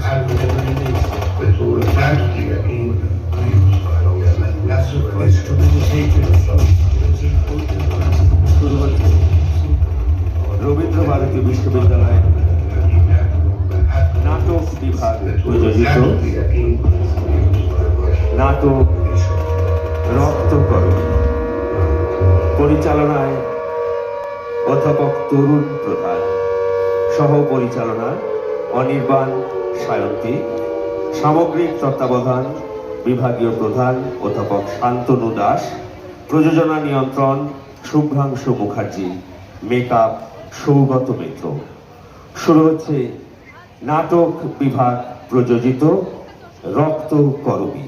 questo tragedy che questo Rabindra Bharati বিশ্ববিদ্যালয় নাটক বিভাগ প্রযোজিত নাটক রক্তকরণী, পরিচালনায় অধ্যাপক তরুণ প্রধান, সহ পরিচালনায় অনির্বাণ সায়ন্তী, সামগ্রিক তত্ত্বাবধান বিভাগীয় প্রধান অধ্যাপক শান্তনু দাস, প্রযোজনা নিয়ন্ত্রণ শুভ্রাংশু মুখার্জি, মেকআপ সৌগত মিত্র। শুরু হচ্ছে নাটক বিভাগ প্রযোজিত রক্তকরণী।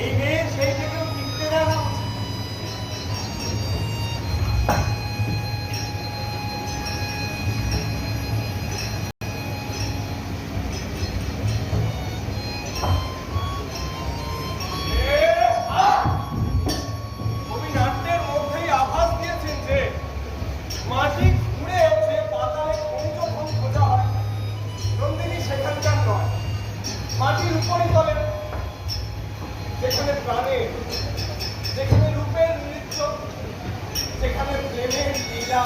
এই মেয়ে সেই থেকেও টিকতে দেয় না। কবি নাট্যের মধ্যেই আভাস দিয়েছেন যে মাটি খুঁড়ে যে পাতালে খনিজ ধন খোঁজা হয়, নন্দিনী সেখানকার নয়, মাটির উপরই তলে, যেখানে প্রাণের, যেখানে রূপের নৃত্য, যেখানে প্রেমের লীলা।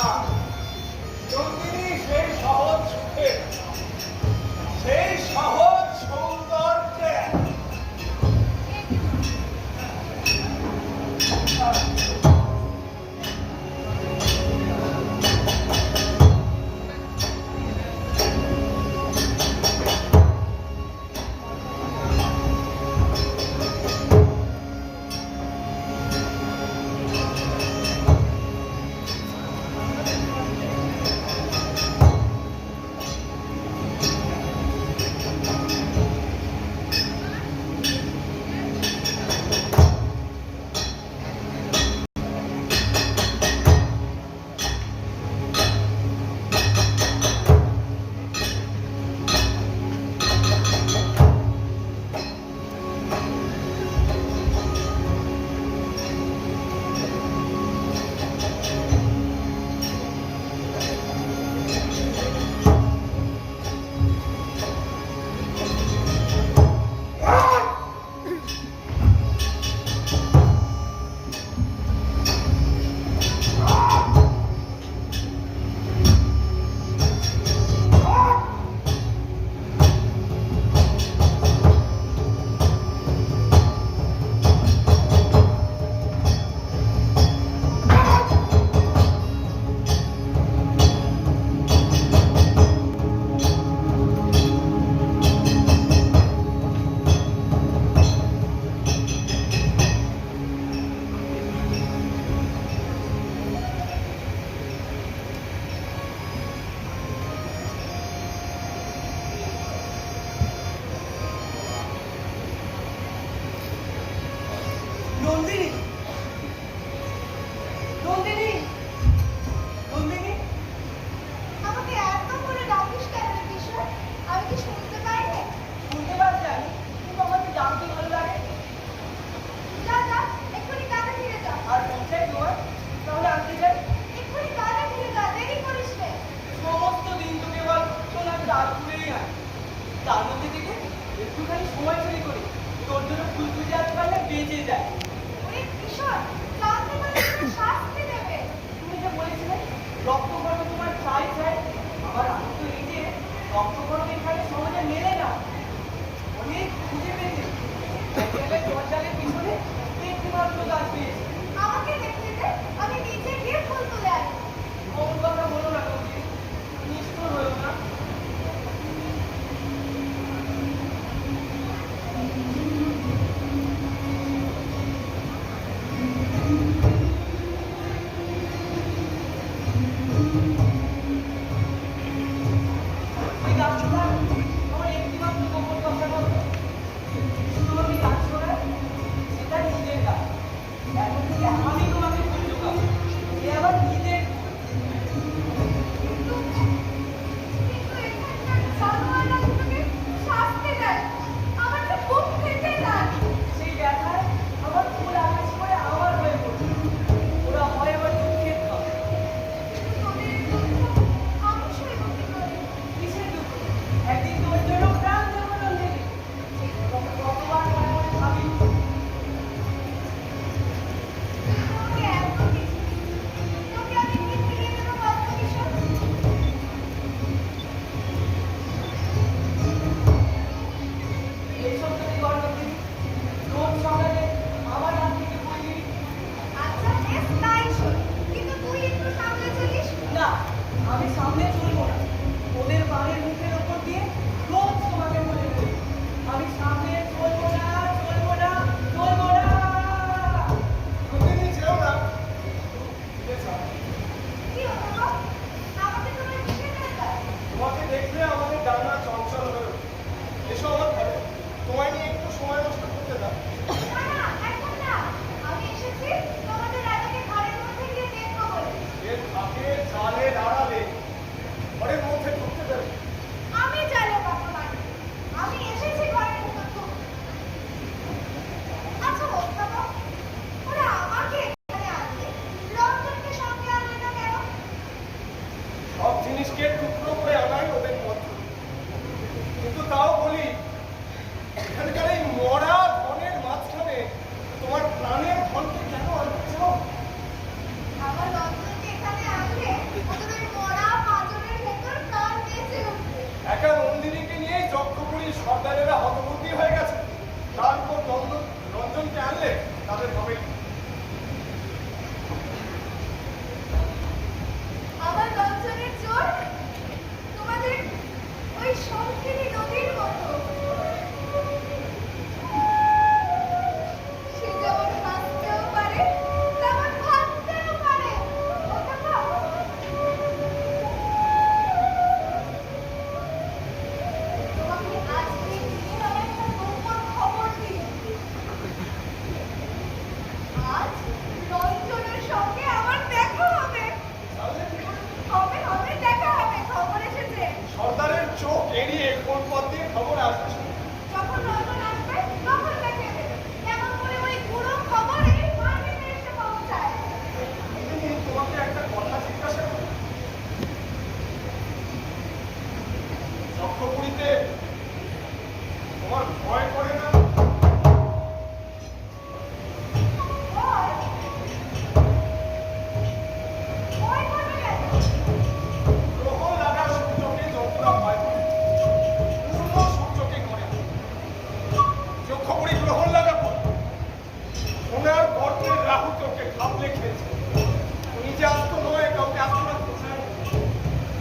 নন্দিনী সেই সহজ সুখে, সেই সহজ সৌন্দর্যে। নন্দিনী, নন্দিনী, নন্দিনী, আমাকে এত করে ডাকিস কেন রে কিশোর? আমি কি শুনতে পাই রে? শুনতে পাচ্ছি আমি, কিন্তু আমার তো ডাকতে ভালো লাগে। যা যা, এক্ষুনি কাজে ফিরে যা। আর পৌঁছাই তোমার, তাহলে আনতে যাই। এক্ষুনি কাজে ফিরে যা, দেরি করিস নে। সমস্ত দিন তো কেবল সোনার ডাক ঘুরেই হয়, তার মধ্যে থেকে একটুখানি সময় চুরি করি, তোর জন্য ফুল তুলে আসতে পারলে বেঁচে যায়। ওরে কিশোর, জানতে পারলে তোকে শাস্তি দেবে। তুমি যে বলেছিলে রক্তকর্ম তোমার চাই চাই, আবার আমি তো এই যে রক্তকর্ম এখানে সহজে মেলে না, অনেক খুঁজে পেয়েছি। এক জায়গায় জঞ্জালের পিছনে একটি মাত্র গাছ পেয়েছি। আমাকে দেখতে দে, আমি নিচে গিয়ে ফুল তুলে আনি। অমন কথা বলো না কবি, নিষ্ঠুর হয়েও না। এই গাছটা আমার তোমার ভয় করে না? ভয়? ভয় করবে কেন? গ্রহণ লাগা সূর্যকে যতটা ভয় করে, পূর্ণ সূর্যকে করে না। লক্ষ্য করি গ্রহণ লাগা পর সোনার গর্তের রাহু তোকে খাবলে খেয়েছে। নিজে আস্ত নয়, কাউকে আত্মনাথ বোঝায়।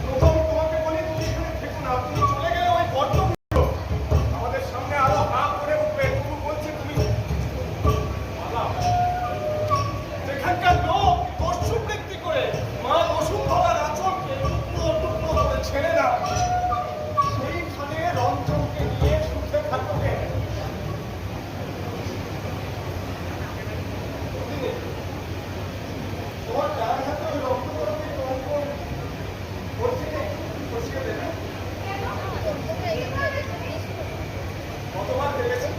প্রথম তোমাকে বলি তুমি এখানে থেকো না, তুমি চলে গেলে ওই গর্তগুলো আমাদের সামনে আরো হা করে উঠবে। তুমি বলছে তুমি পালাও। যেখানকার লোক দস্যু বৃত্তি করে মা বসুন্ধরার আঁচলকে টুকরো টুকরো করে ছেড়ে না, সেইখানে রঞ্জনকে নিয়ে সুখে থাকবে। তোমার গায়ে হাতে ওই রক্ত করতে কম্পন করছে না, বসিয়ে দেবে। কেন? এইভাবে তুমি কতবার ভেবেছি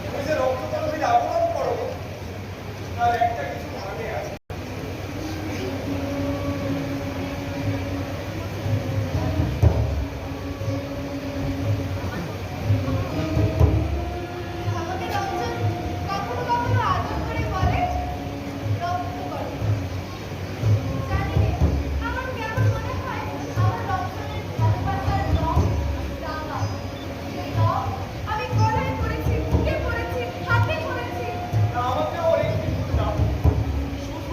তুমি যে রক্ত তরফের আবরণ করো তার একটা কিছু মানে আছে। আমাকে রঞ্জন কখনো কখনো আদর করে বলে রক্ত করো। জানি রে, আমার কেমন মনে হয় আমার রঞ্জনের ভালোবাসার রং রাঙা। সেই রং আমি গলায় পরেছি, বুকে পরেছি, হাতে পরেছি। আমাকেও এই কিছু দাও, শুদ্ধ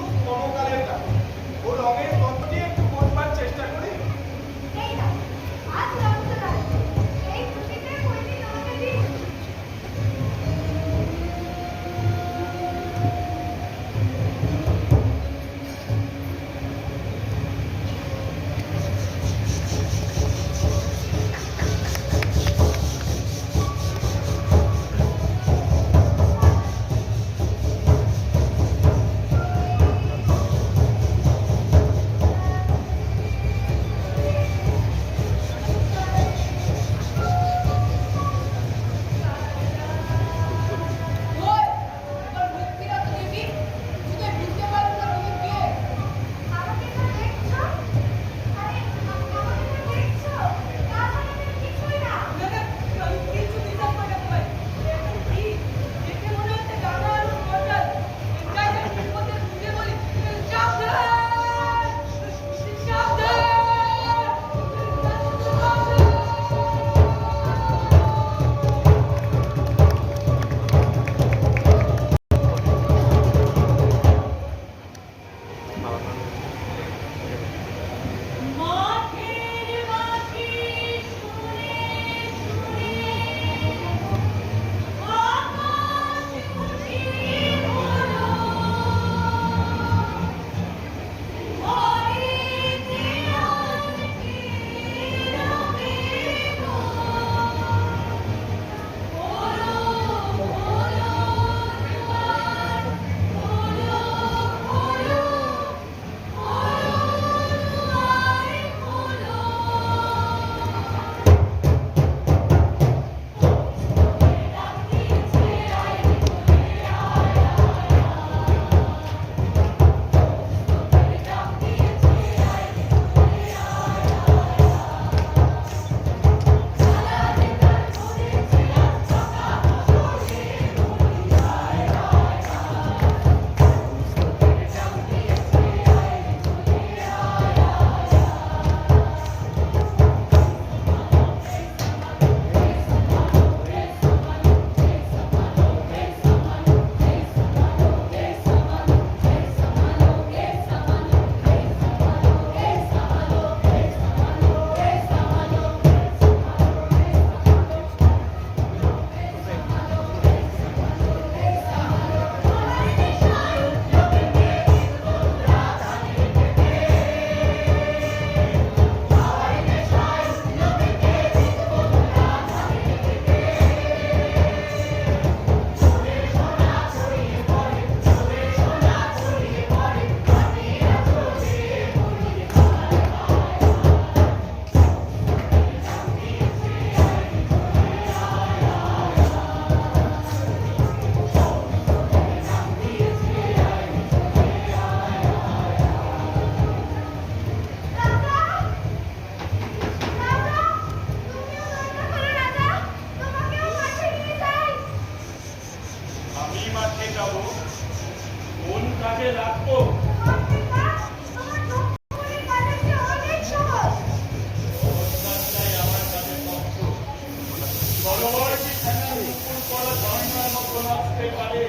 আসতে পারে।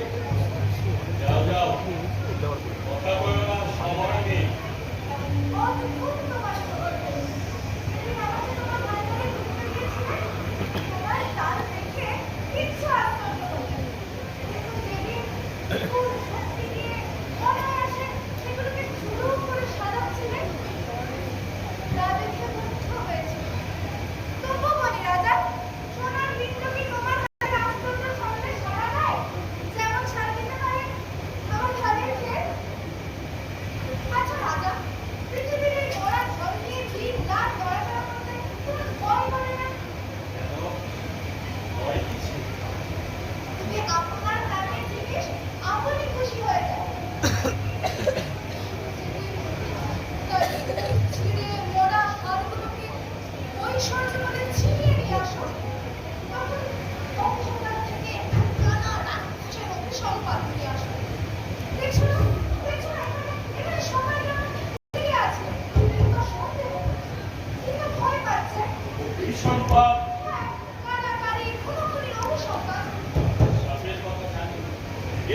যাও যাও, কথা বলো না, সময় নেই। অদ্ভুত তোমার খবর। সেদিন আমাকে তোমার বাড়ি ঘুরতে গিয়েছিলে, তোমার তাল দেখে কিচ্ছু আশ্চর্য হয়নি। কিন্তু যেদিন ফুল ভর্তি দিয়ে অনায়াসে সেগুলোকে ঝুড়ো করে সাজাচ্ছিলে, তা দেখে মুগ্ধ হয়েছিল। তবু বলি রাজা, সোনার পিণ্ড কি তোমার হাতে আশ্চর্য সামনে সাড়া দেয়? যেমন সাড়া দিতে পারে আমার ঘরের খেয়ে? আচ্ছা রাজা, পৃথিবীর এই মরা জল নিয়ে দিন রাত নড়াচড়া করতে তোমার ভয় করে না? কেন? ভয় কিসে? তুমি আপনার কানের জিনিস আপনি খুশি হয়ে যায়। তাই ছিঁড়ে মরা হাড়গুলোকে ওই সরজমিনে ছিনিয়ে নিয়ে আসো। তখন কক্সবাজার থেকে কানা রাক্ষসের অভিসম্পাদ নিয়ে আসো। দেখছো না? দেখছো না? এখানে সবাই যেমন ফিরে আছে। কিন্তু সন্দেহ হচ্ছে। কিন্তু ভয় পাচ্ছে। অভিসম্পাদ? হ্যাঁ, কানাকারি, খুনোখুনির অভিসম্পাদ। সাপের কথা জানি,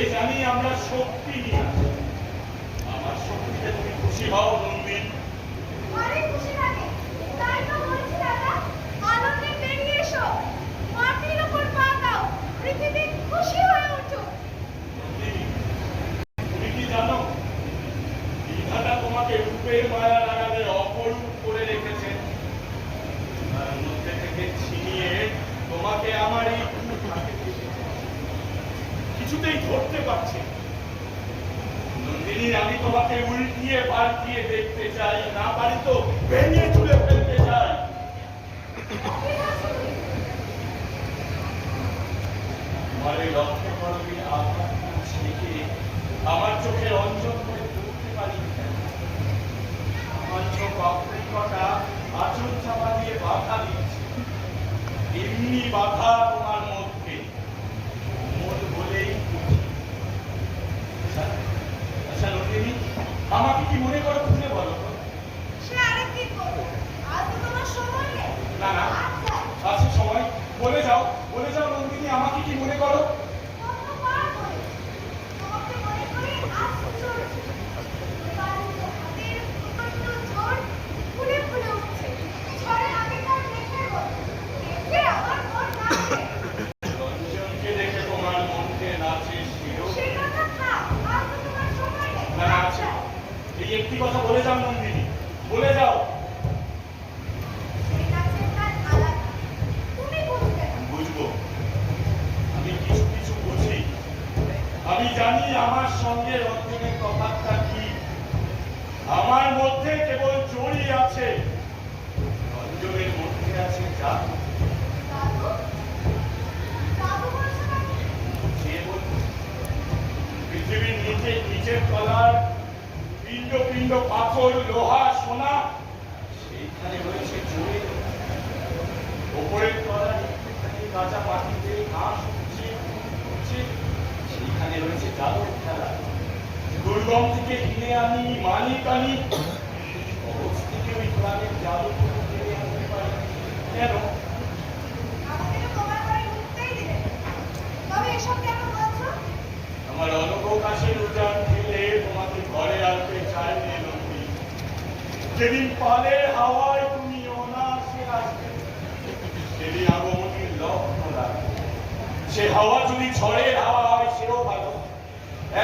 এ জানি আমরা শক্তি নিয়ে আসি। আমার শক্তিতে তুমি খুশি হও নন্দিন। আরে খুশি লাগে, তাই তো বলছি দাদা, আনন্দে বেরিয়ে এসো, মাটির উপর পা দাও, পৃথিবী খুশি হয়ে উঠুক। নন্দিনী, তুমি কি জানো বিধাতা তোমাকে রূপের মায়া লাগালে অপরূপ করে রেখেছে। তার মধ্যে থেকে ছিনিয়ে তোমাকে আমার এই থাকে কিছুতেই ধরতে পারছি না। নন্দিনী, আমি তোমাকে উল্টিয়ে পাল্টিয়ে দেখতে চাই, না পারি তো ভেঙে চুলে ফেলতে চাই। আমার এই লক্ষ্য করবি আঘাত ছেকে আমার চোখে অঞ্জন করে তুলতে পারি কেন? আমার চোখ অপ্রিকটা আচল চাপা দিয়ে বাধা দিচ্ছে। এমনি বাধা তোমার মধ্যে মন বলেই বুঝি। আচ্ছা নন্দিনী, আমাকে কি মনে করো খুলে বলো তো? সে আরেকদিন বলবো, আজ তো তোমার সময় নেই। না না, আচ্ছা, আছে সময়, বলে যাও নন্দিনী, আমাকে কি মনে করো? কতবার বলেছি, তোমাকে মনে করে আশ্চর্য। এবার তো হাতের প্রচণ্ড ঝড় ফুলে ফুলে উঠছে। ঝড়ের আগেকার দেখে বলো, দেখে আমার মন নাচে। রঞ্জনকে দেখে তোমার মনকে নাচে শিরো। সেই কথা থাক, আজ তো তোমার সময় নেই। না না, আছে। এই একটি কথা বলে যাও নন্দিনী, বলে যাও। সেই নাচের গান আলাদা, তুমি বুঝবে না। বুঝবো, আমি কিছু কিছু বুঝি। আমি জানি আমার সঙ্গে রঞ্জনের তফাৎটা কি। আমার মধ্যে কেবল জড়ি আছে, রঞ্জনের মধ্যে আছে জাদু। দাদু, দাদু বলছো নাকি? যে বলছে পৃথিবীর নিচের তলার পিণ্ড পিণ্ড পাথর লোহা সোনা সেইখানে রয়েছে জড়ি। ওপরের তলার একটুখানি কাঁচা মাটিতে ঘাস উঠছে উঠছে, সেইখানে রয়েছে জাদুর খেলা। দুর্গম থেকে কিনে আনি মালিক আনি, সহজ থেকে ওই গ্রামের জাদু কিনে আনতে পারি। কেন? আমাকে তো তোমার বাড়ি ঢুকতেই দিলে না। তবে এসব কেন বলছো? আমার অনবকাশের উজান ঢেলে তোমাকে ঘরে আনতে চাইনি নন্দী। যেদিন পালের হাওয়ায় তুমি অনাসে আসবে, সেদিন আগমনীর লক্ষ্য রাখবে। সে হাওয়া যদি ঝড়ের হাওয়া হয় সেও ভালো।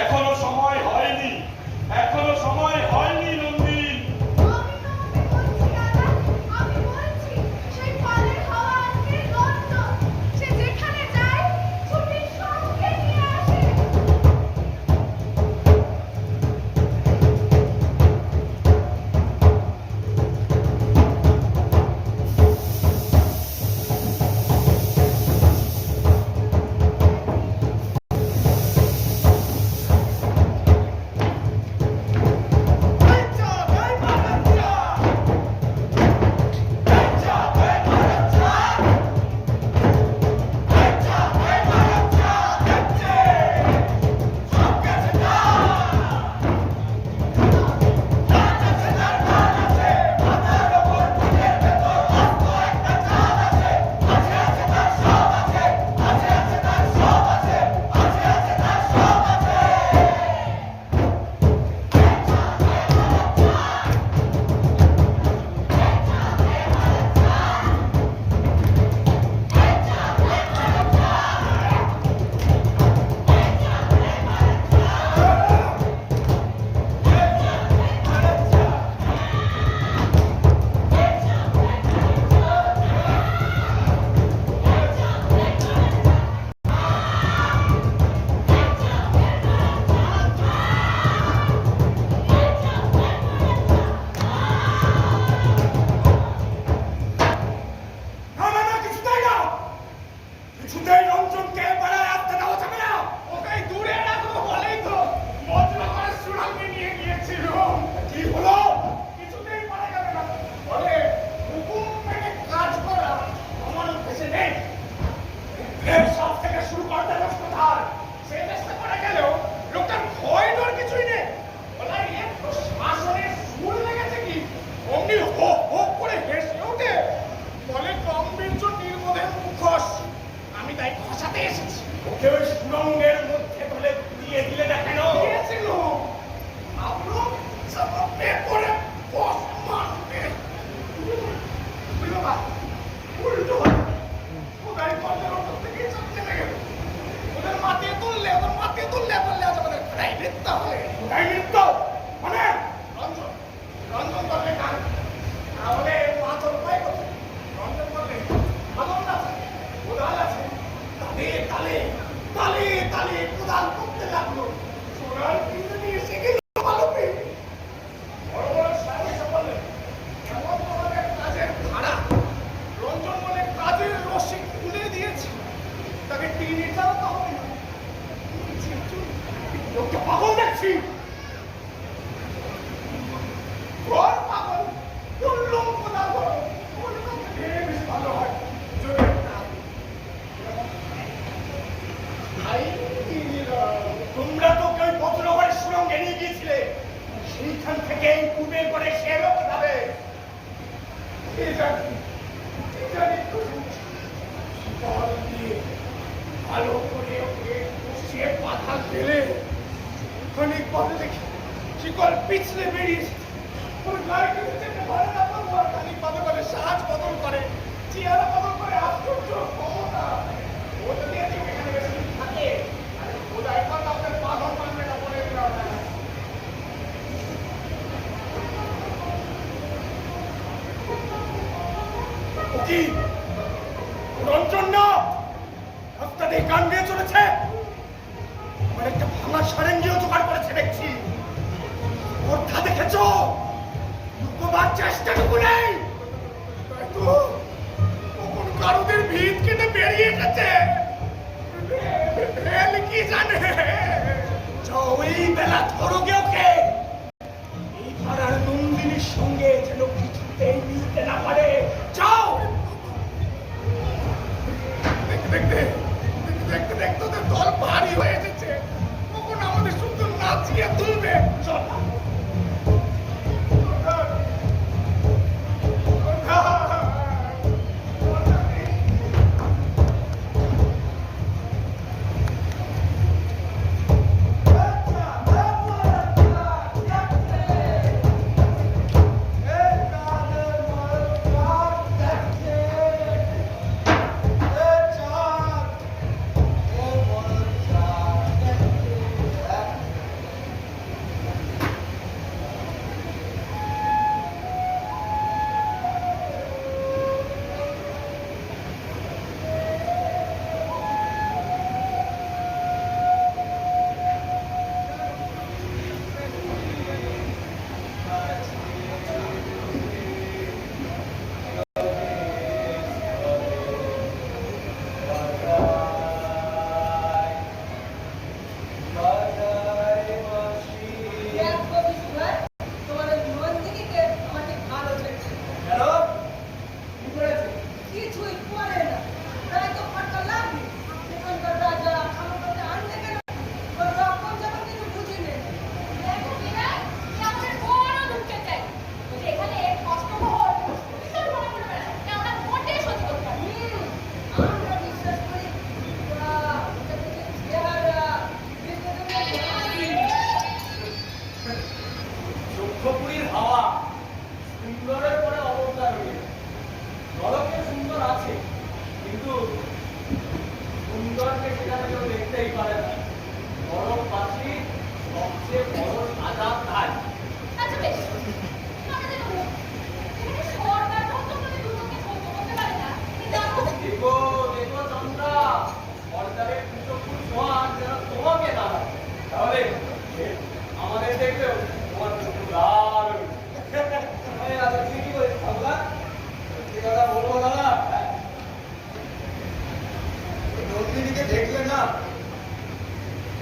এখনো সময় হয়নি, এখনো সময় হয়নি নন্দী। আমি তোমাকে বলছি দাদা, আমি বলছি সেই পালের হাওয়া আজকে লন্ডন। সে যেখানে যায় ছুটির সঙ্গে নিয়ে আসে। চল কিছুতেই রঞ্জনকে পাড়ায় আসতে দেওয়া যাবে না। ওকে দূরে রাখো বলেই তো বজ্রপাত সুরাঙ্গে নিয়ে গিয়েছিল। কি হলো? কিছুতেই পারা যাবে না বলে হুকুম মেনে কাজ করা আমার অভ্যেসে নেই। সব থেকে শুরু করতে কোথায় সে চেষ্টা করা গেলেও লোকটার ভয় ডর কিছুই নেই। বলে একটু শাসনের সুর লেগেছে কি অমনি হো হো করে হেসে ওঠে। বলে গাম্ভীর্য নির্বোধের মুখোশ, আমি তাই খসাতে এসেছি। ওকে ওই সুরঙ্গের মধ্যে বলে দিয়ে দিলে না কেন? দিয়েছিল আপনার চাপে করে বস মারবে। বাবা উল্টো ওদের কলের ওপর থেকে চাপতে লেগে গেল। ওদের মাথায় তুললে বললে আমাদের খোদাই নৃত্য হবে। খোদাই নৃত্য মানে রঞ্জন রঞ্জন করলে গান তাহলে মাথর উপায় করছে। রঞ্জন করলে মাদন আছে কোদাল আছে, তালে তালে তালে তালে কোদাল করতে লাগলো। সোনার পিছনে নিয়ে এসে গেল ভালো পেয়ে। বড় বড় সাহেব এসে বললেন এমন তোমাদের কাজের ধারা। রঞ্জন বলে কাজের রশি খুলে দিয়েছে, তাকে টিনে চালাতে হবে না। লোকটা পাগল দেখছি। ঘর পাগল তুললুম কোথা করো বেশ ভালো হয় জোরে না। তোমরা তো কেউ পত্রগড়ের সুরঙ্গে নিয়ে গিয়েছিলে, সেইখান থেকে পূর্বে করে সে লোক যাবে। ভালো করে ওকে বসিয়ে পাতা ফেলে খানিক পরে দেখি শিকল পিছলে বেরিয়েছে। ওর গায়ে কিছু ভালো না পাবো আর খানিক বদল করে সাজ বদল করে চেহারা বদল করে আশ্চর্য ক্ষমতা। ও যদি এখানে বেশি থাকে আর ওরা এখন আপনার পাগল মানবে না বলে দিলাম না। ও কি রঞ্জন না রাস্তাতে গান দিয়ে চলেছে? আমার একটা ভাঙা সারেঙ্গিও জোগাড় করেছে দেখছি। ওরটা দেখেছ? লুকোবার চেষ্টাটুকু নেই। কখন কারুদের ভিত কেটে বেরিয়ে এসেছে কি জানে। ওই বেলা ধরোগে ওকে। এই পাড়ার নন্দিনীর সঙ্গে যেন কিছুতেই মিলতে না পারে। যাও দেখতে দেখতে দেখতে ওদের দল ভারী হয়ে এসেছে। কখন আমাদের সুন্দর নাচিয়ে তুলবে। চল দেখলে না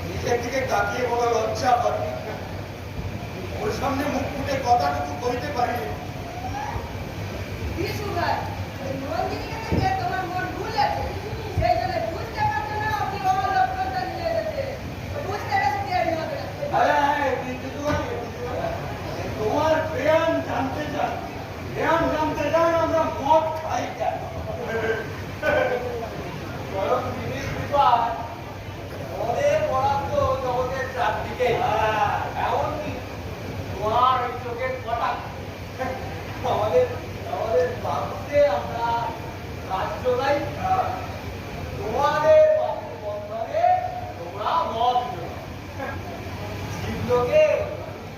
নিজের দিকে তাকিয়ে বলা লজ্জা করে। ওর সামনে মুখ ফুটে কথাটুকু বলতে পারিনি। বিশু ভাই, ওই নন্দিনীকে দেখে তোমার মন ভুলেছে। সেই জন্য বুঝতে পারছো না আপনি আমার লক্ষ্যটা নিয়ে যেতে। বুঝতে গেছে দেরি হবে না। তোমার ব্যায়াম জানতে চান, ব্যায়াম জানতে চান আমরা মদ খাই কেন? বরং জিনিস বিপাক ওদের বরাদ্দ জগতের চারদিকে এমনকি তোমার ওই চোখের কটা আমাদের আমাদের বাবুতে আমরা কাজ জোগাই, তোমাদের বাবুর বন্ধনে তোমরা মদ জোগাও। জীবলোকে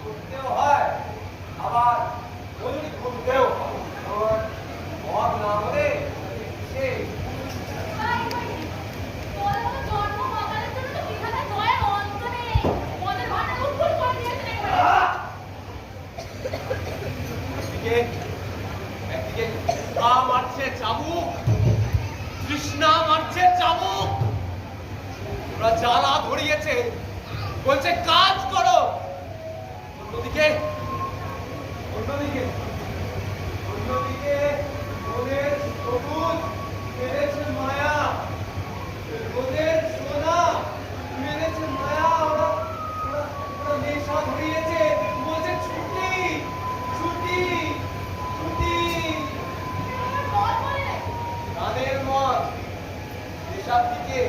করতেও হয়, আবার যদি ঘুরতেও হয়। মদ না হলে সে ভাই ভাই, তোমাদের মতো জন্ম বাঙালির জন্য তো বিধাতা দয়ার অন্ত নেই। মদের ভাটা উৎফুল্ল করে দিয়েছেন একেবারে। একদিকে মারছে চাবুক, তৃষ্ণা মারছে চাবুক, ওরা জ্বালা ধরিয়েছে, বলছে কাজ করো। অন্যদিকে অন্যদিকে অন্যদিকে ওদের সবুজ মেরেছে মায়া, ওদের সোনা মেরেছে মায়া। ওরা ওরা ওরা নেশা ধরিয়েছে, বলছে ছুটি ছুটি ছুটি। মদ বলে নাকি? গানের মত নেশার দিকে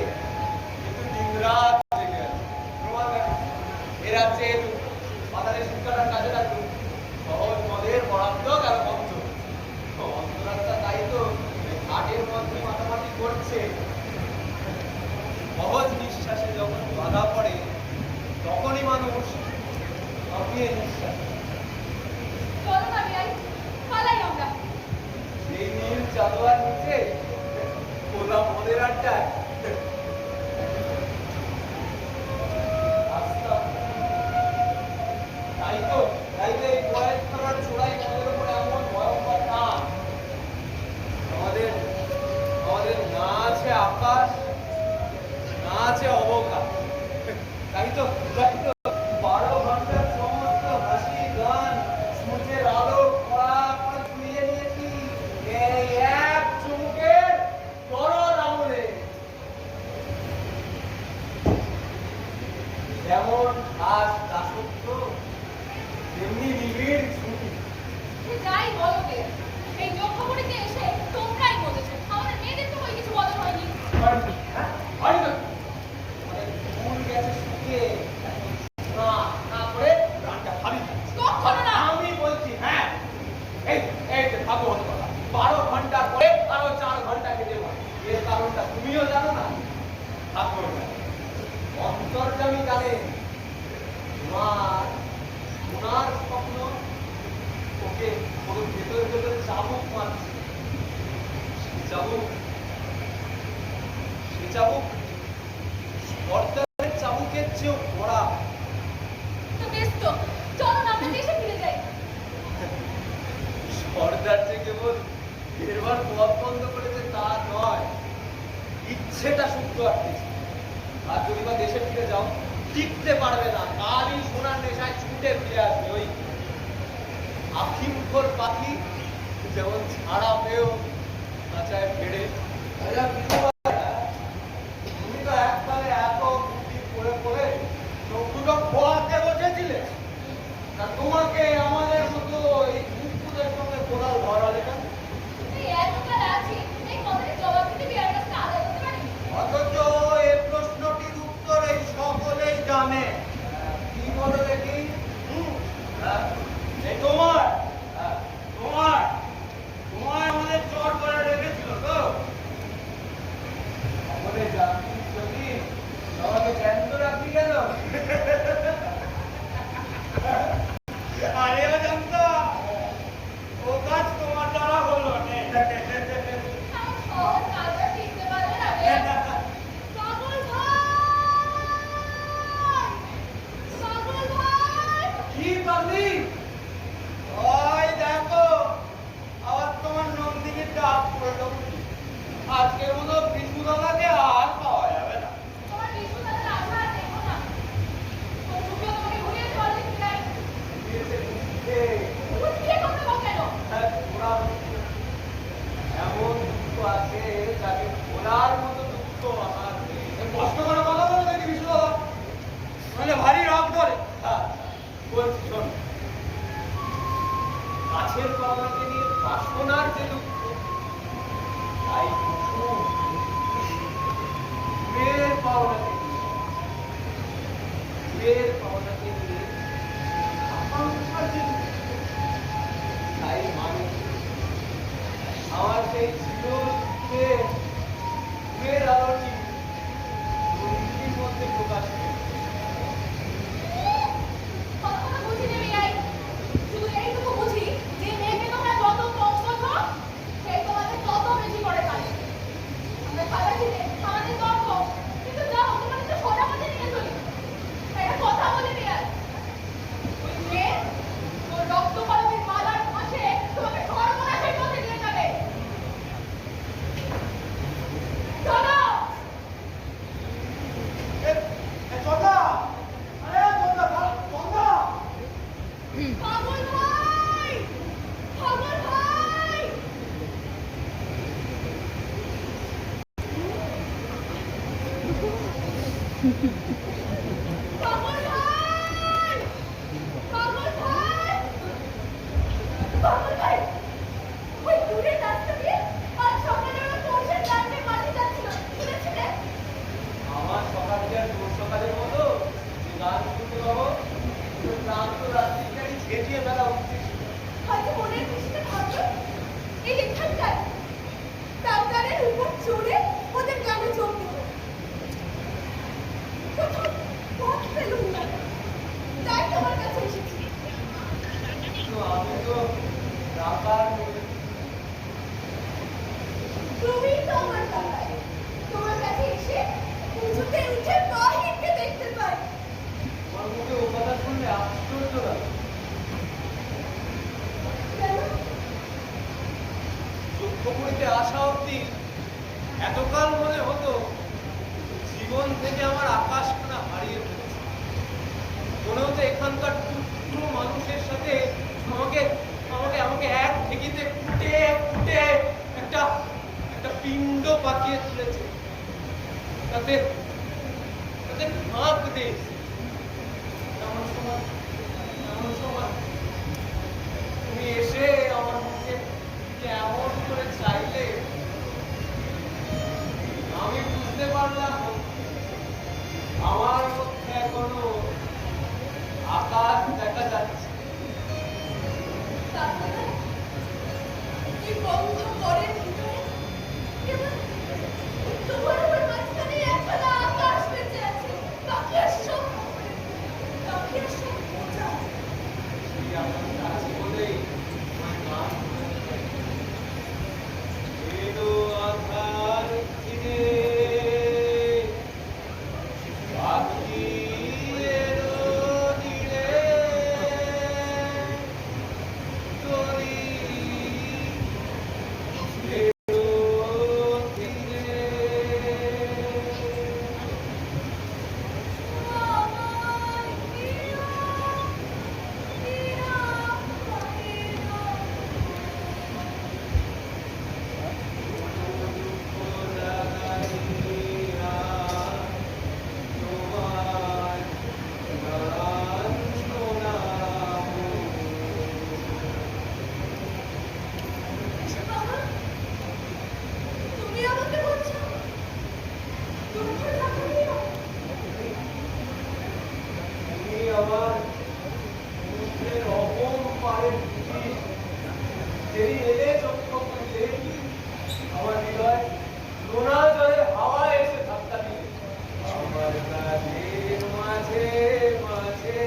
কিন্তু দিনরাত জেগে আছে। প্রমাণ দেখো, এ রাজ্যে এলু বাজারে শিক্ষাটার কাজে লাগলো, সহজ মদের বরাদ্দ আর বন্ধ। অন্তরাত্মা তাই তো ঘাটের মধ্যে মাতামাতি করছে। সহজ নিঃশ্বাসে যখন বাধা পড়ে তখনই মানুষ কাঁপিয়ে নিঃশ্বাস। চলো না বিয়াই, পালাই আমরা। এই নীল চাদোয়ার নিচে খোলা মদের আড্ডায় তাই তো এই কয়েক খানার চোরাই মদের উপর এমন ভয়ঙ্কর টান। আমাদের আমাদের না আছে আকাশ, না আছে অবকাশ। তাই তো 12 ঘন্টার সমস্ত হাসি গান সূর্যের আলো কড়া করে ছুঁয়ে নিয়েছি এই এক চুমুকের তরল আমলে। যেমন আজ দাসত্ব, তেমনি নিবিড় ছুটি। সে যাই বলো গে, এই যজ্ঞপুরীতে এসে তোমরাই বলেছো আমাদের মেয়েদের তো ওই কিছু বলা হয়নি। হ্যাঁ, হয় না? মানে ফুল গেছে শুকিয়ে, না না করে প্রাণটা খালি যাচ্ছে। কখনো না। আমি বলছি হ্যাঁ, এই এই যে ভাবো হতে কথা 12 ঘন্টা পরে আরো 4 ঘন্টা কেটে যায়। এর কারণটা তুমিও জানো না, ঠাকুর অন্তর্যামী জানে। তোমার ওনার স্বপ্ন ওকে ওর ভেতরে ভেতরে চাবুক মারছে। সে চাবুক স্পর্ধার চাবুকের চেয়েও কড়া। তো বেশ তো, চলো না আমরা দেশে ফিরে যাই। স্পর্ধার যে কেবল ফেরবার পথ বন্ধ করেছে তা নয়, ইচ্ছেটা শুদ্ধ আটকেছে। আর যদি বা দেশে ফিরে যাও টিকতে পারবে না, কালই সোনার নেশায় ছুটে ফিরে আসবে। ওই আখি মুখর পাখি যেমন ছাড়া পেয়েও কাঁচায় ফেরে। তুমি তো একবারে এত বুদ্ধি করে করে চোখ দুটো খোয়াতে বসেছিলে, আর তোমাকে আমাদের মতো এই মুখপুরের সঙ্গে কোদাল ধরালে কেন? এই এতকাল আছি, এই কথাটা জবাব দিতে বিয়ার কাছে আদায় করতে পারি। অথচ এই প্রশ্নটির উত্তর এই সকলেই জানে। কি বলো দেখি? হ্যাঁ? এই তোমার তোমার তোমার আমাদের চট করে রেখেছিল তো? আমাদের জাতি যদি আমাকে জ্যান্ত রাখবি কেন? আরে জানতো ও কাজ তোমার দ্বারা হলো না। আমার সহজ কাজটা শিখতে পারলে না রে। পাগল ভাই! পাগল ভাই! কি পাবলি? ওই দেখো আবার তোমার নন্দিনীর ডাক পড়লো। আজকের মতো বিষ্ণু দাদাকে আর পাওয়া যাবে না। কষ্ট করে কথা বলে দেখি বিষ্ণু দাদা, মানে ভারী রাগ ধরে। হ্যাঁ, বলছি শোন, গাছের পাওনাকে নিয়ে বাসনার যে দুঃখ, তাই মেয়ের পাওনাকে নিয়ে আকাঙ্ক্ষার যে দুঃখ, তাই মানে আমার সেই জীবনকে মেয়ের আলোটি মন্দির মধ্যে প্রকাশ করে। কতটা বুঝি নেবে আই শুধু এইটুকু বুঝি যে মেয়েকে তোমরা যত কম বোঝো সেই তোমাদের তত বেশি করে কাজ। আমরা খাবার ছিলে আমাদের গর্ব, কিন্তু যা হতে পারে তো সোজা পথে নিয়ে চলি। একটা কথা বলে নিয়ে আয়, ওই মেয়ে তোর রক্ত কলমের মালার পাশে তোমাকে সর্বনাশের পথে নিয়ে যাবে। চলো চন্দা, আরে চন্দা, চন্দা, পাগল ভাই, পাগল ভাই। পাগল ভাই, পাগল ভাই, পাগল ভাই। ওই দূরের রাস্তা দিয়ে আজ সকালে ওরা তোষের গাছে মাঠে যাচ্ছিল, শুনেছিলে? আমার সকালকে আর তোর সকালের মতো যে গান শুনতে পাবো, ক্লান্ত রাত্রিকারী ঝেঁটিয়ে বেলা উঠছে। হয়তো মনের খুশিতে ভাবলো এই এখানকার ডাক্তারের উপর চড়ে ওদের গানে যোগ দিল। কোথাও পথ পেলুম না, তাই তোমার কাছে এসেছি। তো আমি তো ডাকার তুমি তো আমার ডাক্তার, তোমার কাছে এসে উঁচুতে উঠে বাহিরকে দেখতে পাই। আমার মুখে ও কথা শুনলে আশ্চর্য লাগে। কেন? চক্ষুপুরীতে আসা অব্দি এতকাল মনে হতো জীবন থেকে আমার আকাশখানা হারিয়ে ফেলেছে। মনে হতো এখানকার টুকরো মানুষের সাথে আমাকে আমাকে আমাকে এক ঠেকিতে ফুটে ফুটে একটা একটা পিণ্ড পাকিয়ে তুলেছে, তাতে তাতে ফাঁক দিয়েছে। এমন সময় তুমি এসে আমার মুখে কেমন করে চাইলে, আমি বুঝতে পারলাম আমার মধ্যে এখনো আকাশ দেখা যাচ্ছে। তাহলে এই বন্ধ ঘরের ভিতরে কেবল তোমার আমার মাঝখানে একখানা আকাশ বেঁচে আছে। বাকি আর সব বোঝা। এই আকাশটা আছে বলেই আমার নাম এলো আধার দিনে, পাখি এলো নীলে, তরি এলো তীরে। আমার প্রিয় প্রিয় তুমি আমাকে বলছো তুমি আমার মুখের অপম পাড়ের দিকে যেই এলে চক্ষু খুললে আমার হৃদয় নোনা জলে হাওয়া এসে ধাক্কা দিলে। আমার কাজের মাঝে মাঝে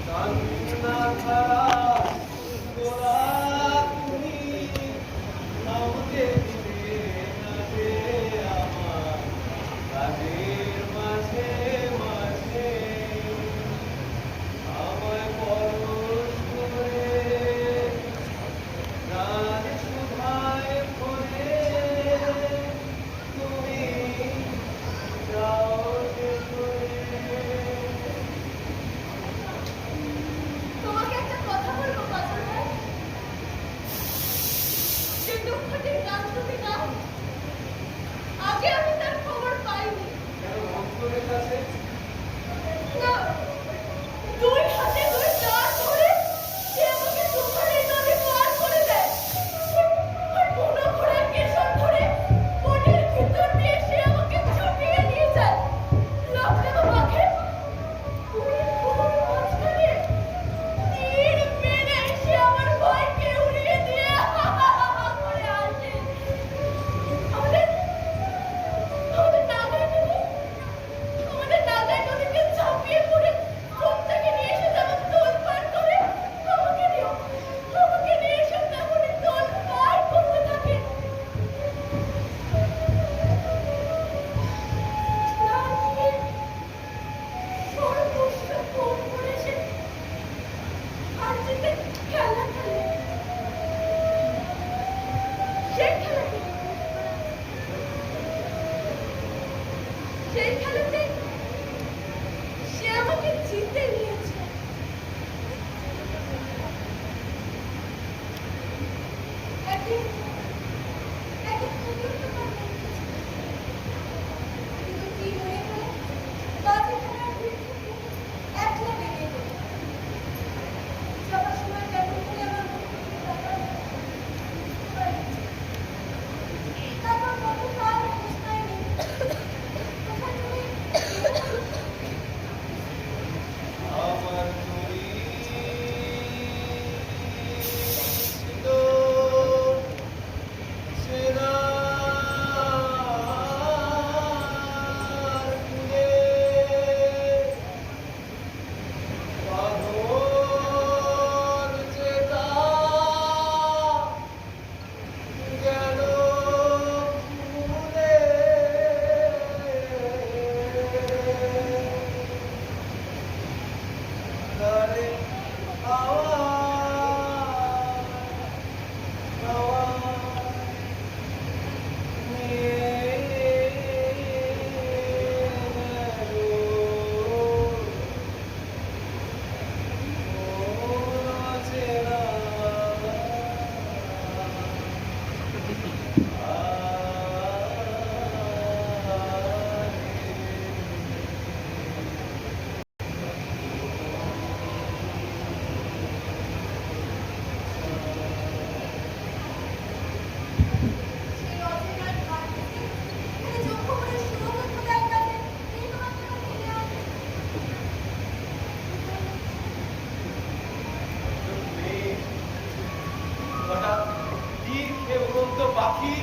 কান্না ছাড়া তোরা তুমি আমাকে দিলে না যে আমার কাজের মাঝে মাঝে আমায় পরশ করে প্রাণ সুধায় ভরে সেই খেলাতে সে আমাকে জিতে নিয়েছে। একদিন কুকুর তো পাঠিয়েছে। কিন্তু কি মনে করে বাজে খেলার ভিড় থেকে একলা বেরিয়ে গেল। যাবার সময় কেমন করে আমার মুখের দিকে তাকালো, বুঝতে পারিনি। তারপর কতকাল অবস্থায় নেই। কোথায় তুমি আমার তরি ছিল সেনার কুলে, বাঁধন চেতা গেল ভুলে। গানে সেই অচেনার ঘাট থেকে এখানে যক্ষ করে সুরঙ্গ খোঁজার কাজে এই তোমার জন্য ফিরে আসে। হঠাৎ তীর খেয়ে উড়ন্ত পাখি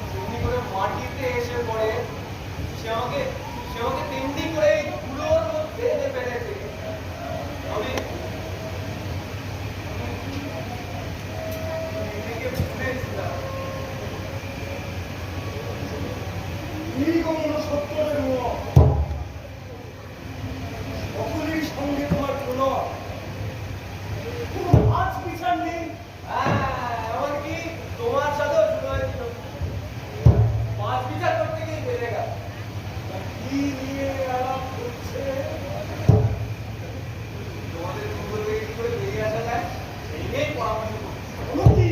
যেমনি করে মাটিতে এসে পড়ে, সে আমাকে তেমনি করে এই ধুলোর মধ্যে এনে ফেলেছে। আমি নিজেকে ভুলেছিলাম। নির্গমন সত্যের মুখ, সকলের সঙ্গে তোমার কোনো আজ বিচার নেই। এমনকি তোমার সাথেও শুরু হয়েছিল। মাছ বিচার করতে গিয়ে বেড়ে গেল। কি নিয়ে আলাপ করছে, তোমাদের গুগল থেকে কি করে বেরিয়ে আসা যায় এই নিয়েই পরামর্শ করছি।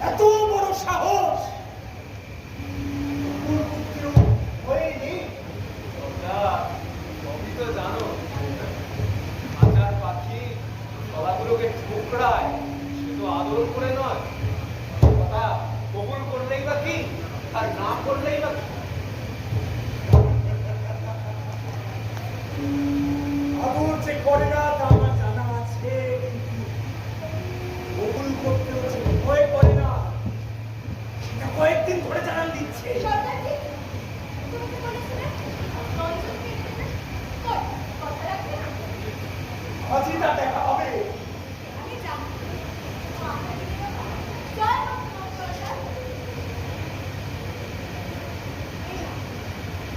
এত বড় সাহস হয়নি। তোমরা সবই তো জানো, আচার পাখি গলাগুলোকে ঠোকরায়, সে তো আদর করে নয়। কথা কবুল করলেই বা কি, আর না করলেই বা কি। আদর যে করে না তা আমার জানা আছে, কিন্তু কবুল করতেও যে ভয় করে না সেটা কয়েকদিন ধরে জানান দিচ্ছে। সর্দারজি, তুমি কি বলেছিলে রঞ্জন ফিরে দেবে? কই, কথা রাখবে না? আজই তা দেখা হবে। আমি জানি আমরা ফিরে যাবো। জয় মহাপ্রসাদ। এই নাও,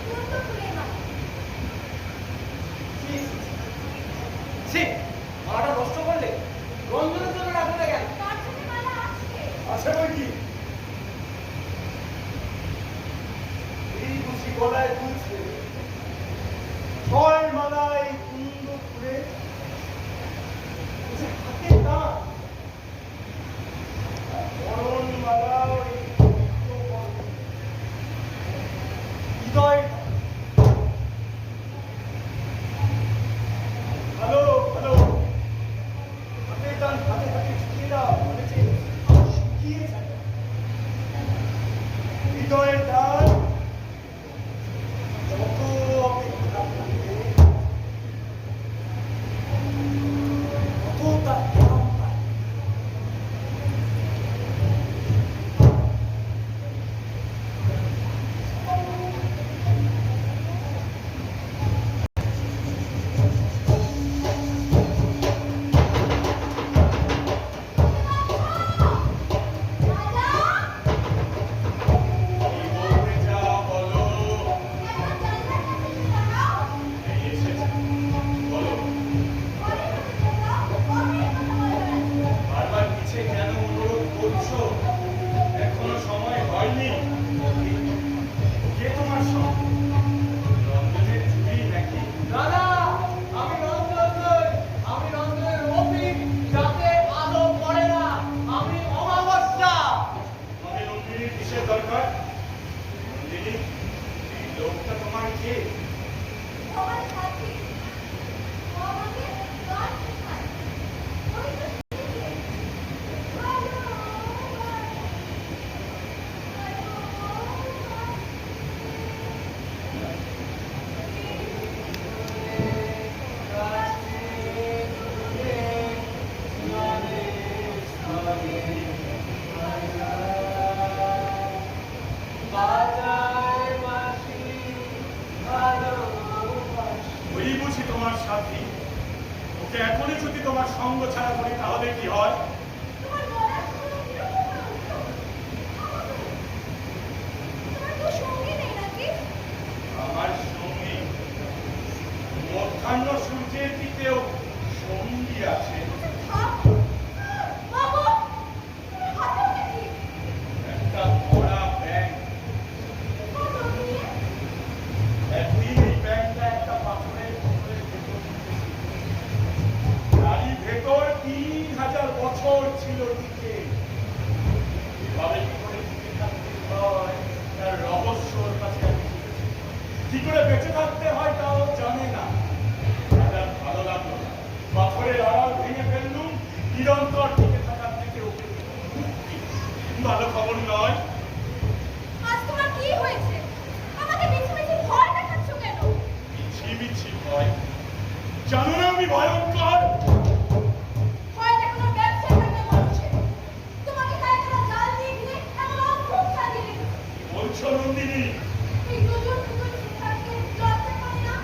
পূর্ণ ফুলের মালা। ছি, মালাটা নষ্ট করলে। রঞ্জনের জন্য রাখলে কেন? তার সাথে মালা আছে। আছে বই কি? এই বুঝি গলায় তুলছে ছয় মালায় কুন্দ ফুলে, বুঝি হাতে টান। বরণ মালা ওই হৃদয়। ভালো ভালো, হাতে টান, হাতে হাতে ঢুকিয়ে দাও, মনে হচ্ছে শুকিয়ে যাবে। হৃদয়ের টান যত অপেক্ষা করবে তত তার দাম পায়। তোমার কে? আমার সাথী ও আমাকে গান শেখায় ওই তো শিখেছে ওই বুঝি তোমার সাথী? ওকে এখনই যদি তোমার সঙ্গ ছাড়া করি তাহলে কি হয়? তোমার গলার স্বর কিরকম তোমার তো সঙ্গী নেই নাকি আমার সঙ্গী মধ্যাহ্ন সূর্যের দিকেও সঙ্গী আছে। বাবু তুমি হাতে কি একটা ভরা ব্যাঙ। কত নিয়ে একদিন এই ব্যাঙটা একটা পাথরের ভেতরে তারই ভেতর 3000 বছর ছিল টিকে। এভাবে কি করে টিকে থাকতে হয় তার রহস্যর কাছে আমি শিখেছি। কি করে বেঁচে থাকতে হয় তাও জানে না। তার ভালো লাগলো না। পাথরের আড়াল ভেঙে ফেললুম, নিরন্তর টিকে থাকার থেকে ওকে মুক্তি। ভালো খবর নয়। আজ তোমার কি হয়েছে আমাকে মিছি মিছি ভয় দেখাচ্ছ কেন মিছি মিছি ভয়। জানো না আমি ভয়ঙ্কর? ভয় দেখানোর ব্যবসা থাকে মানুষের তোমাকে তাই তারা জাল দিয়ে ঘিরে এমন অদ্ভুত সাজিয়ে রেখেছে বলছো নন্দিনী? এই দুজন দুজন শিক্ষার্থী লজ্জা করে না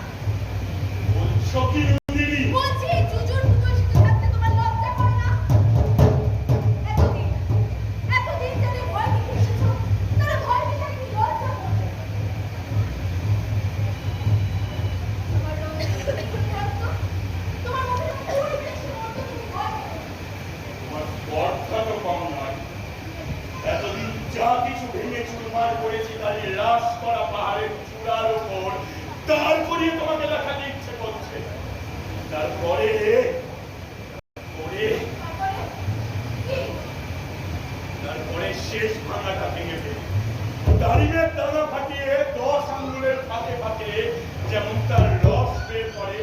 বলছো কি নন্দিনী? বলছি এই দুজন দুজন শিক্ষার্থী তোমার লজ্জা করে না এতদিন যাদের ভয় দেখে এসেছো তারা ভয় দেখে কি লজ্জা করবে তোমার রঙের রক্ত তোমার মুখে পরিবেশের মতো তুমি ভয় পেতে তোমার স্পর্ধা তো কম নয়। এতদিন যা কিছু ভেঙে চুরমার করেছি তারই হ্রাস করা পাহাড়ের চূড়ার উপর তারপরে তোমাকে দেখাতে ইচ্ছে করছে। তারপরে তারপরে শেষ ভাঙাটা ভেঙে ফেলি। দাঁড়িয়ে দানা ফাটিয়ে 10 আঙ্গুলের ফাঁকে ফাঁকে যেমন তার রস বের করে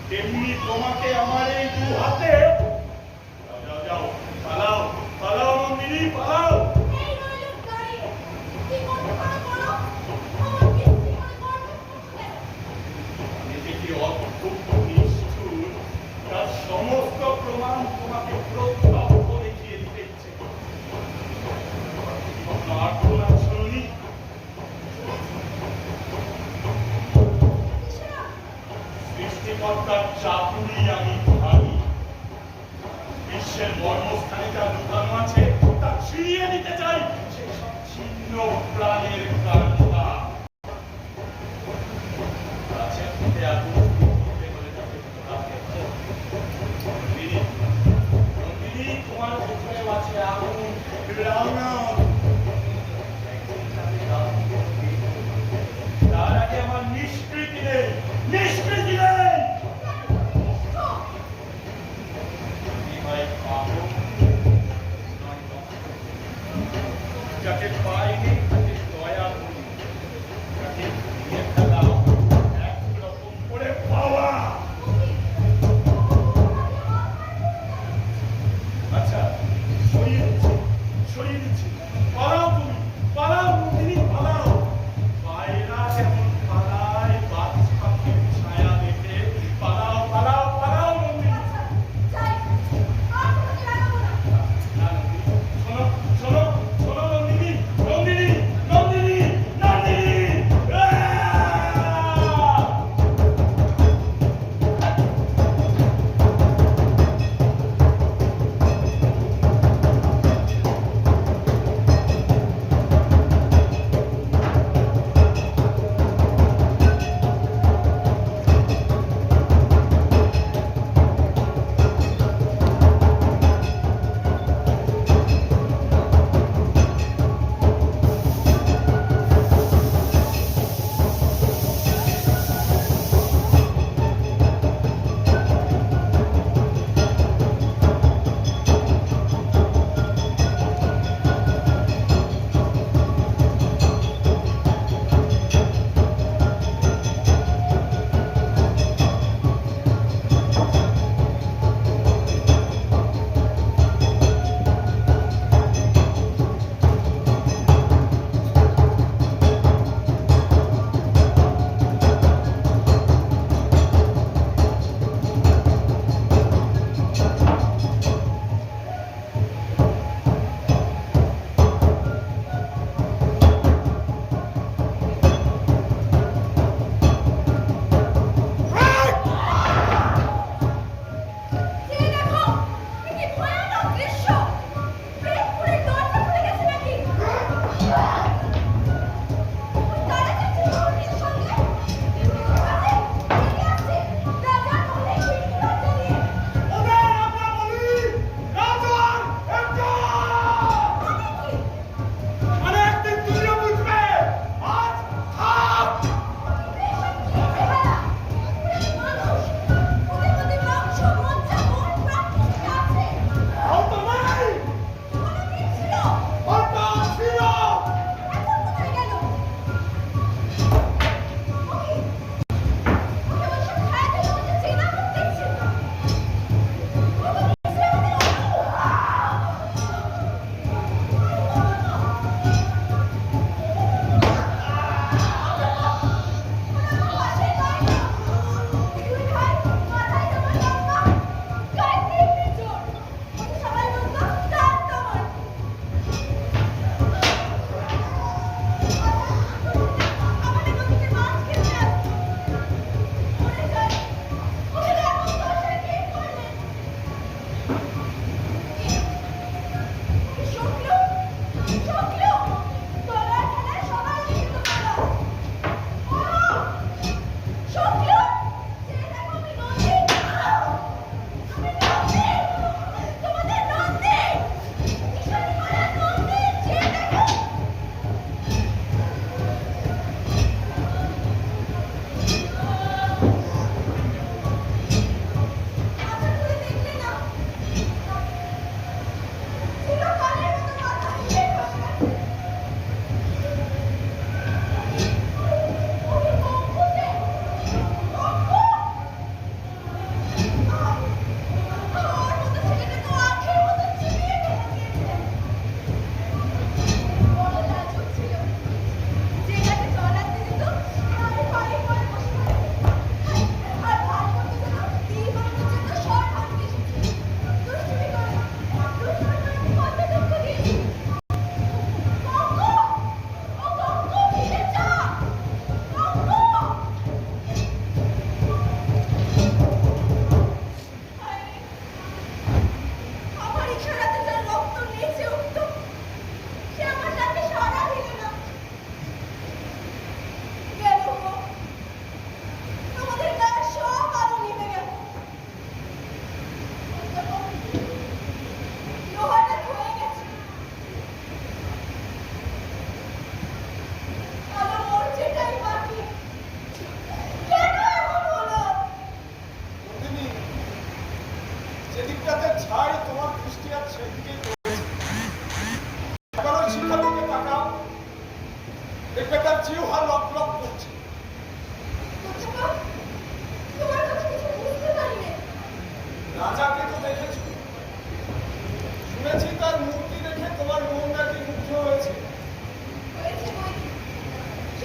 তেমনি তোমাকে আমার এই 2 হাতে। যাও যাও পালাও পালাও নন্দিনী পালাও। এই রইল দাঁড়িয়ে কি করতে পারো বলো আমার কিছু মনে করবে কেন নিজে কি অদ্ভুত নিষ্ঠুর তার সমস্ত প্রমাণ তোমাকে প্রত্যক্ষ দেখিয়ে দিতে ইচ্ছে করছে। আর্তনাদ শুনুনি? সৃষ্টিকর্তার চাকুরি আমি ভাবি। বিশ্বের মর্মস্থানে যা লুকানো আছে তা ছিনিয়ে নিতে চাই সেসব ছিন্ন প্রাণের কান্না। গাছের থেকে আগুন নিভে গেলে তাকে পোড়াতে হয়। নন্দিনী, তোমার ভিতরে আছে আগুন, রাঙা। তার আগে আমার নিষ্কৃতি নেই, নিষ্কৃতি নেই। ভাই পাবো যাকে পাইনি তাকে দয়া করি, যাকে ভেঙে ফেলাও একরকম করে পাওয়া। আচ্ছা সরিয়ে দিচ্ছি পালাও তুমি পালাও নন্দিনী পালাও। পায়রা যেমন পালায়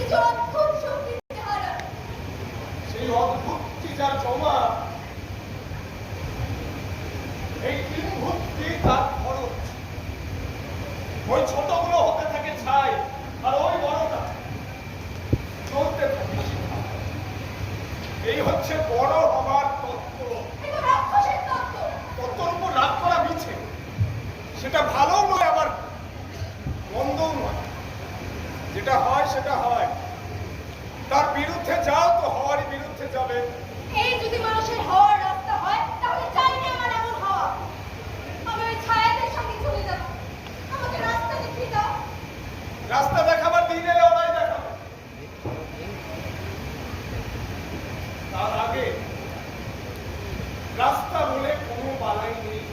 যে অদ্ভুত শক্তির চেহারা। সেই অদ্ভুত যার জমা, এই কিংভূতটি তার খরচ। ওই ছোটগুলো হতে থাকে ছাই, আর ওই বড়টা চলতে থাকে শিখা। এই হচ্ছে বড় হবার তত্ত্ব। এ তো রাক্ষসের তত্ত্ব। তত্ত্বর উপর রাগ করা মিছে। সেটা ভালোও নয়, আবার মন্দও নয়। যেটা হয় সেটা হয়। তার বিরুদ্ধে যাও তো হওয়ারই বিরুদ্ধে যাবে। এই যদি মানুষের হওয়ার রাস্তা হয়, তাহলে চাইনি আমার এমন হওয়া। আমি ওই ছায়াদের সঙ্গে চলে যাব। আমাকে রাস্তা দেখিয়ে দাও। রাস্তা দেখাবার দিন এলে ওরাই দেখাবে। তার আগে রাস্তা বলে কোনো বালাই নেই।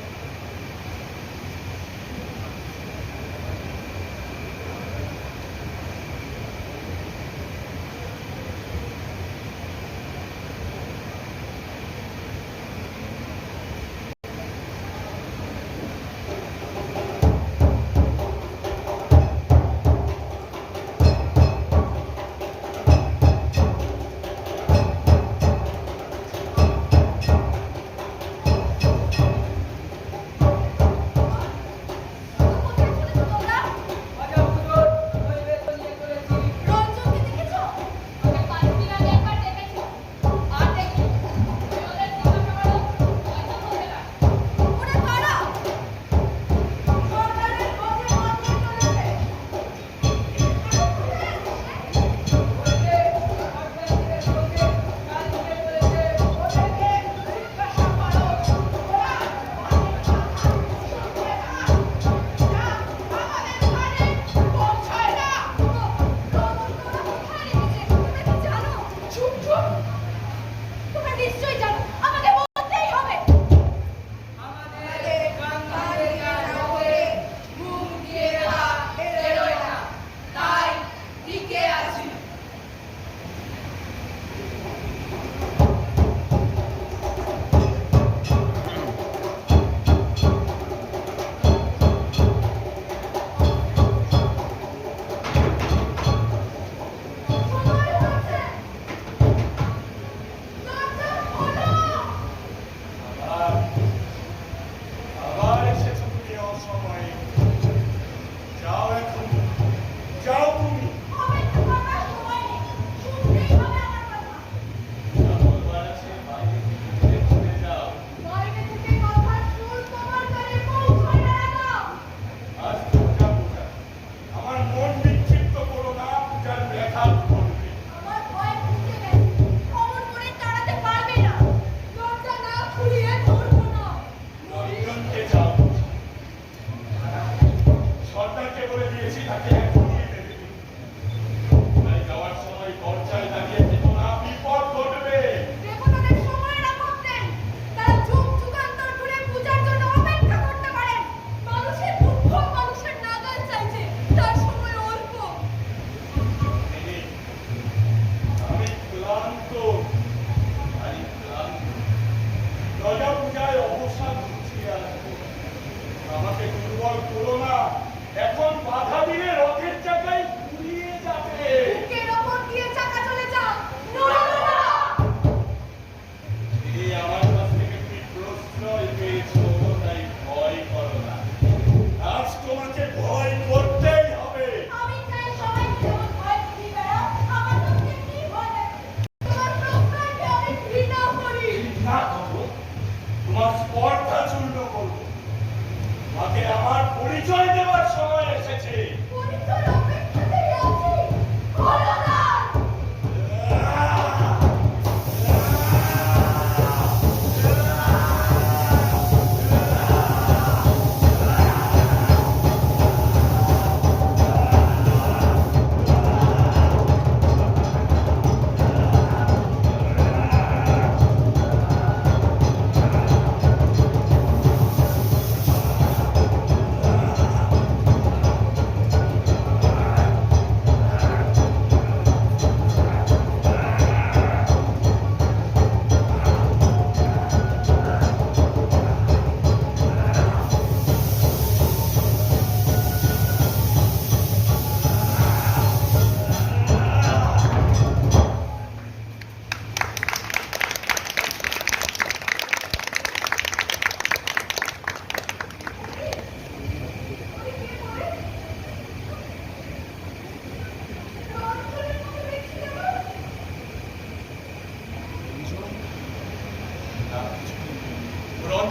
কোথায় চলেছো তোমরা? রঞ্জনকে দেখেছো? ওকে 5 দিন আগে একবার দেখেছি। আর দেখি ওদের জিজ্ঞাসা করো, হয়তো বলবে না। ওরা কারা? সরকারের পথে মাতিয়ে চলেছে। তোমরা নিশ্চয়ই জানো, আমাকে বলতেই হবে। আমাদের গঙ্গা নগরে ঘুম দিয়ে রাত বেরোয় না, তাই টিকে আছি। সময় হয়েছে। দরজা খোলো। আবার এসেছো তুমি অসময়ে। যাও এখন, যাও তুমি। অপেক্ষা করবার সময় নেই। শুনতেই হবে আমার কথা। যা বলবার আছে বাইরে থেকে শুনে যাও। বাইরে থেকে কথার সুর তোমার কানে পৌঁছায় না কেন? আজ পূজা পূজা। আমার মন বিক্ষিপ্ত করো না, পূজার ব্যথা করবে। আমার ভয় বুঝতে গেছে। অমন করে তাড়াতে পারবে না। দরজা না খুলিয়ে ধরবো না। নন্দনকে যাও। সর্দারকে বলে দিয়েছি তাকে এখনই এনে দেবে। তাই যাওয়ার সময় দরজায় দাঁড়িয়ে থেকো না, বিপদ ঘটবে। দেবতাদের সময়ের অভাব নেই। তারা যুগ যুগান্তর ধরে পূজার জন্য অপেক্ষা করতে পারেন। মানুষের দুঃখ মানুষের নাগাল চাইছে, তার সময় অল্প। এই,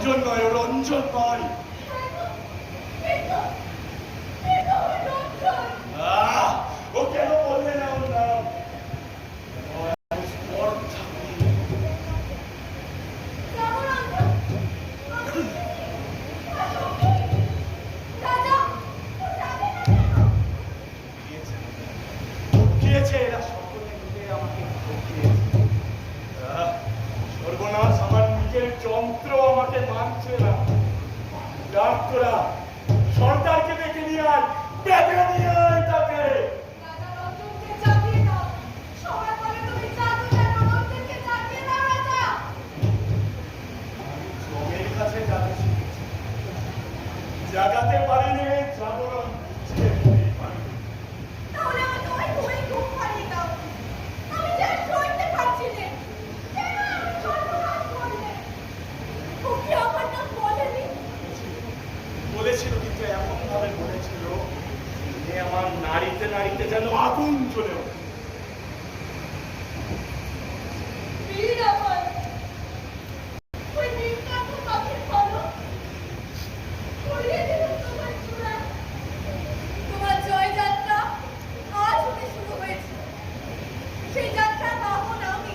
রঞ্জন নয়, ও রঞ্জন নয়। ও কেন বললে না ওর নাম? ঠকিয়েছে এরা, সকলে মিলে আমাকে ঠকিয়েছে। সর্বনাশ, আমার নিজের যন্ত্র আমাকে মানছে না। ডাক্তারা, সরকারকে ডেকে নিয়ে আয়, বেঁধে নিয়ে আয় তাকে। জমের কাছে যাতে শিখেছি, জাগাতে পারিনি, জাগরণ বুঝিয়ে দিতেই পারিনি। বলেছিল, কিন্তু এমন ভাবে বলেছিল যে আমার নাড়িতে নাড়িতে যেন আগুন চলে ওঠে। তোমার জয়যাত্রা আজ হতে শুরু হয়েছে। সেই যাত্রার বাহন আমি।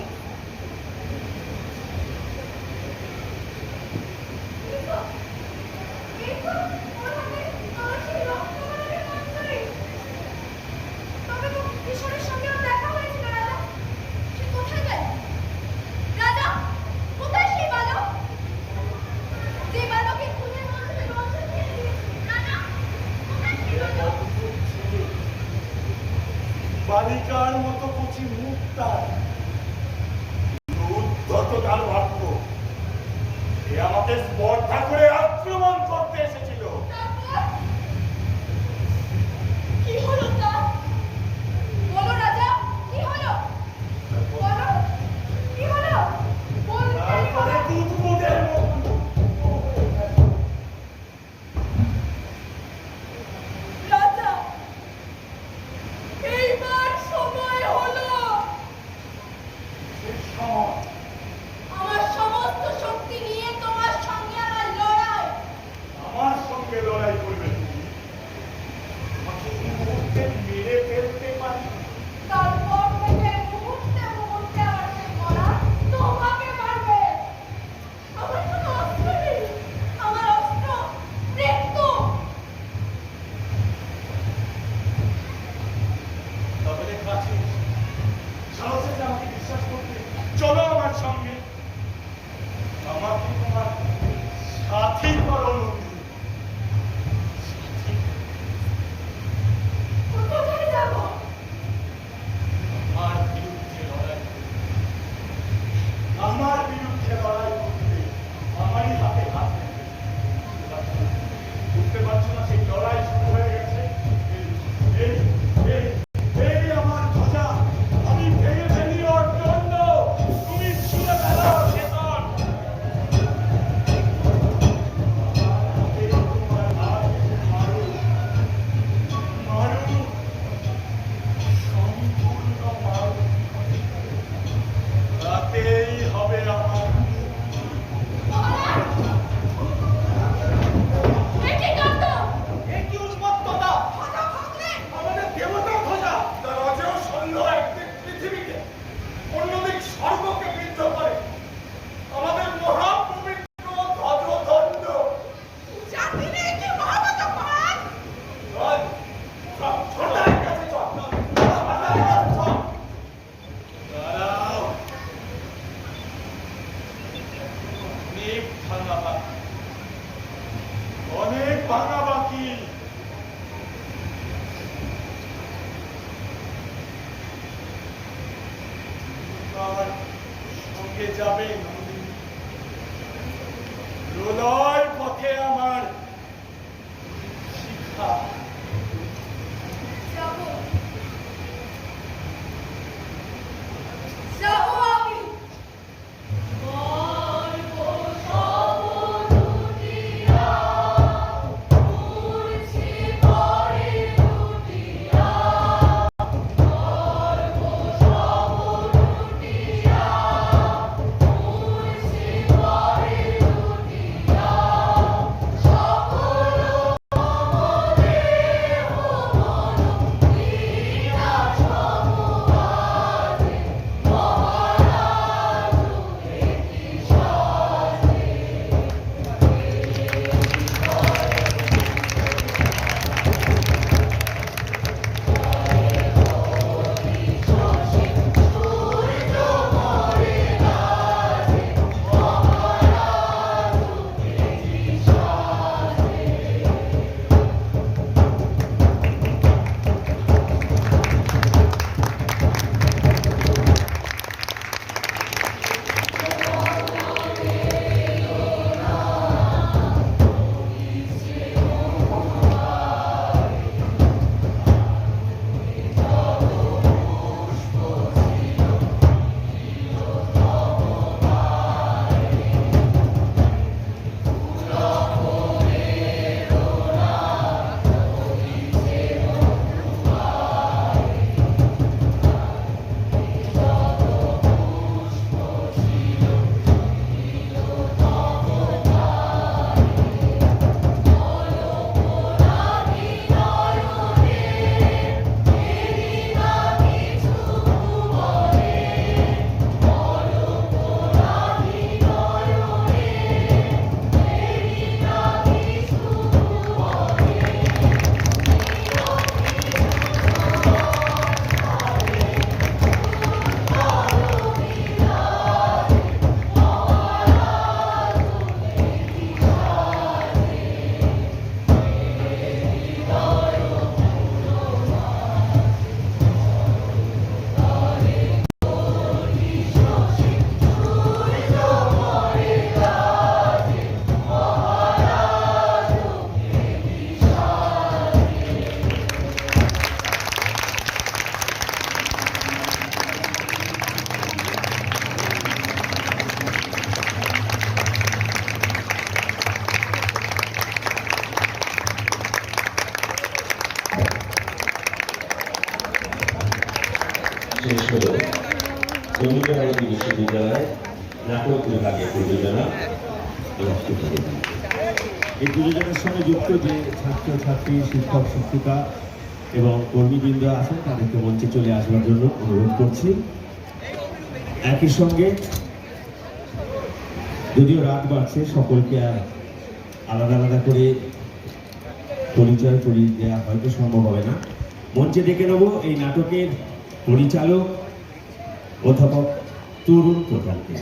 কিশোরের সঙ্গে দেখা হয়েছিল রাজা। সে কোথায় গেল? রাজা, কোথায় সেই বালক? যে বালকে খুনের মধ্যে রঞ্জন খেয়ে দিয়েছে। রাজা, কোথায় সেই বালক? বালিকার মতো কচি মুখ তার, উদ্ধত তার ভাগ্য। সে আমাকে স্পর্ধা করে আক্রমণ করতে এসেছিল। তারপর কি হলো তার? বলো রাজা, কি হলো? বলো, কি হলো? বলতে তারপরে বলো। দুধবোধের মতো রাজা, এইবার সময় হলো। সে সময় আমার সমস্ত শক্তি নিয়ে তোমার সঙ্গে আমার লড়াই। আমার সঙ্গে লড়াই করবে তুমি? তোমাকে এই মুহূর্তে মেরে ফেলতে পারি। তারপর থেকে মুহূর্তে মুহূর্তে আমার সেই মরা তোমাকে মারবে। আমার কোনো অস্ত্র নেই। আমার অস্ত্র মৃত্যু। তাহলে কাছে সাহসে যে আমাকে বিশ্বাস করতে, চলো আমার সঙ্গে। আমাকে তোমার সাথী করো নন্দী। সাথী? কোথায় যাবো? আমার বিরুদ্ধে লড়াই করবে। আমার বিরুদ্ধে লড়াই করবে। আমারই হাতে হাত নেবে। বুঝতে পারছো না, সেই লড়াই শুরু হয়ে গেছে। এই এই এই আমার ধ্বজা, আমি ভেঙে ফেলি ওর দণ্ড। তুমি ছুঁড়ে ফেলো চেতন। এই তোমার হাত মারো, মারো, সম্পূর্ণ মারো। তাতেই হবে আমার। একে কাণ্ড! এ কি উন্মত্ততা! আমাদের দেবতা ধ্বজা, তার অজেয় সন্দেহ একদিক পৃথিবীকে, অন্যদিক স্বর্গকে বিদ্ধ করে। আমাদের মহাপবিত্র ধ্বজদণ্ড। জাতিনে একে মহাবত পান! চল, চল, ছোটার কাছে চল। ছোটার কাছে চল। দাঁড়াও। অনেক ভাঙা বাকি, অনেক ভাঙা বাকি। আমার সঙ্গে যাবে নন্দিনী। প্রলয় পথে আমার শিক্ষা। যাবো। যাবো আমি। রবীন্দ্র ভারতী বিশ্ববিদ্যালয় নাটক বিভাগের প্রযোজনা এবং শিক্ষাবিদ। এই প্রযোজনার সঙ্গে যুক্ত যে ছাত্র ছাত্রী, শিক্ষক শিক্ষিকা এবং কর্মীবৃন্দ আছেন তাদেরকে মঞ্চে চলে আসবার জন্য অনুরোধ করছি। একই সঙ্গে যদিও রাত বাড়ছে, সকলকে আর আলাদা আলাদা করে পরিচয় করিয়ে দেওয়া হয়তো সম্ভব হবে না। মঞ্চে ডেকে নেব এই নাটকের পরিচালক অধ্যাপক তরুণ প্রধানকে।